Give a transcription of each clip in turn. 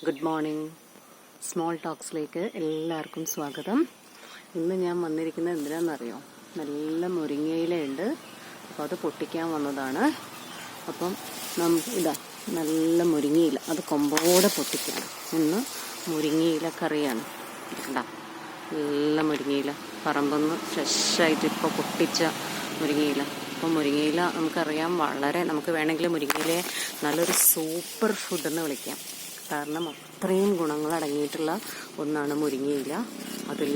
Good morning. Small ടോക്സിലേക്ക് എല്ലാവർക്കും സ്വാഗതം. ഇന്ന് ഞാൻ വന്നിരിക്കുന്നത് എന്തിനാണെന്നറിയോ? നല്ല മുരിങ്ങയിലയുണ്ട്, അപ്പോൾ അത് പൊട്ടിക്കാൻ വന്നതാണ്. അപ്പം ഇതാ നല്ല മുരിങ്ങയില, അത് കൊമ്പോടെ പൊട്ടിക്കണം. ഇന്ന് മുരിങ്ങയില കറിയാണ്. കണ്ടാ, നല്ല മുരിങ്ങയില പറമ്പെന്ന് ഫ്രഷായിട്ട് ഇപ്പോൾ പൊട്ടിച്ച മുരിങ്ങയില. അപ്പം മുരിങ്ങയില നമുക്കറിയാം, വളരെ നമുക്ക് വേണമെങ്കിൽ മുരിങ്ങയിലയെ നല്ലൊരു സൂപ്പർ ഫുഡെന്ന് വിളിക്കാം. കാരണം അത്രയും ഗുണങ്ങൾ അടങ്ങിയിട്ടുള്ള ഒന്നാണ് മുരിങ്ങയില. അതിൽ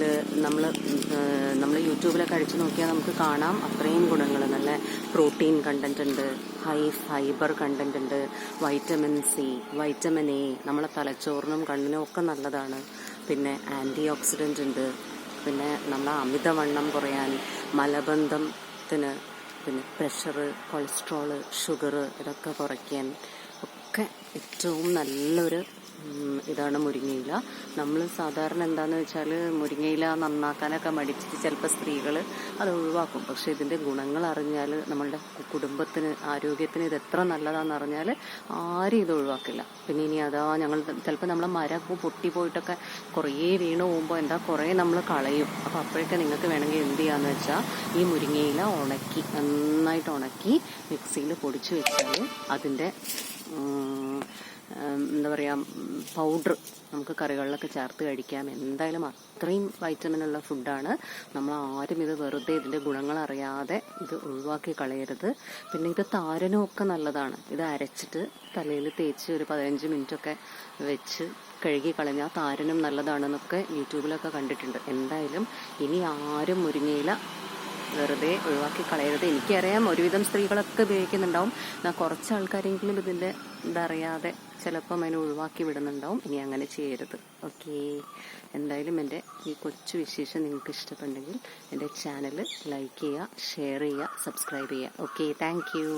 നമ്മൾ യൂട്യൂബിലൊക്കെ അടിച്ചു നോക്കിയാൽ നമുക്ക് കാണാം അത്രയും ഗുണങ്ങൾ. നല്ല പ്രോട്ടീൻ കണ്ടന്റ് ഉണ്ട്, ഹൈ ഫൈബർ കണ്ടന്റ് ഉണ്ട്, വൈറ്റമിൻ സി, വൈറ്റമിൻ എ, നമ്മളെ തലച്ചോറിനും കണ്ണിനും ഒക്കെ നല്ലതാണ്. പിന്നെ ആൻറ്റി ഓക്സിഡൻ്റ് ഉണ്ട്. പിന്നെ നമ്മളെ അമിതവണ്ണം കുറയാൻ, മലബന്ധത്തിന്, പിന്നെ പ്രഷർ, കൊളസ്ട്രോള്, ഷുഗർ ഇതൊക്കെ കുറയ്ക്കാൻ ഒക്കെ ഏറ്റവും നല്ലൊരു ഇതാണ് മുരിങ്ങയില. നമ്മൾ സാധാരണ എന്താണെന്ന് വെച്ചാൽ മുരിങ്ങയില നന്നാക്കാനൊക്കെ മടിച്ചിട്ട് ചിലപ്പോൾ സ്ത്രീകൾ അത് ഒഴിവാക്കും. പക്ഷെ ഇതിൻ്റെ ഗുണങ്ങൾ അറിഞ്ഞാൽ, നമ്മളുടെ കുടുംബത്തിന്, ആരോഗ്യത്തിന് ഇത് എത്ര നല്ലതാണെന്ന് അറിഞ്ഞാൽ ആരും ഇത് ഒഴിവാക്കില്ല. പിന്നെ ഇനി ഞങ്ങൾ ചിലപ്പോൾ നമ്മളെ മരം പൊട്ടിപ്പോയിട്ടൊക്കെ കുറേ വീണ് പോകുമ്പോൾ കുറേ നമ്മൾ കളയും. അപ്പോൾ അപ്പോഴൊക്കെ നിങ്ങൾക്ക് വേണമെങ്കിൽ എന്ത് ചെയ്യാമെന്ന് വെച്ചാൽ ഈ മുരിങ്ങയില നന്നായിട്ട് ഉണക്കി മിക്സിയിൽ പൊടിച്ച് വെച്ചാൽ അതിൻ്റെ എന്താ പറയുക, പൗഡർ നമുക്ക് കറികളിലൊക്കെ ചേർത്ത് കഴിക്കാം. എന്തായാലും അത്രയും വൈറ്റമിനുള്ള ഫുഡാണ്. നമ്മൾ ആരും ഇത് വെറുതെ ഇതിൻ്റെ ഗുണങ്ങൾ അറിയാതെ ഇത് ഒഴിവാക്കി കളയരുത്. പിന്നെ ഇത് താരനുമൊക്കെ നല്ലതാണ്. ഇത് അരച്ചിട്ട് തലയിൽ തേച്ച് ഒരു 15 മിനിറ്റൊക്കെ വെച്ച് കഴുകി കളഞ്ഞാൽ താരനും നല്ലതാണെന്നൊക്കെ യൂട്യൂബിലൊക്കെ കണ്ടിട്ടുണ്ട്. എന്തായാലും ഇനി ആരും മുരിങ്ങയില വെറുതെ ഒഴിവാക്കി കളയരുത്. എനിക്കറിയാം ഒരുവിധം സ്ത്രീകളൊക്കെ ഉപയോഗിക്കുന്നുണ്ടാവും. കുറച്ച് ആൾക്കാരെങ്കിലും ഇതിൻ്റെ ഇതറിയാതെ ചിലപ്പം അതിനെ ഒഴിവാക്കി വിടുന്നുണ്ടാവും. ഇനി അങ്ങനെ ചെയ്യരുത്. ഓക്കെ, എന്തായാലും എൻ്റെ ഈ കൊച്ചു വിശേഷം നിങ്ങൾക്ക് ഇഷ്ടപ്പെട്ടെങ്കിൽ എൻ്റെ ചാനൽ ലൈക്ക് ചെയ്യുക, ഷെയർ ചെയ്യുക, സബ്സ്ക്രൈബ് ചെയ്യുക. Okay, thank you.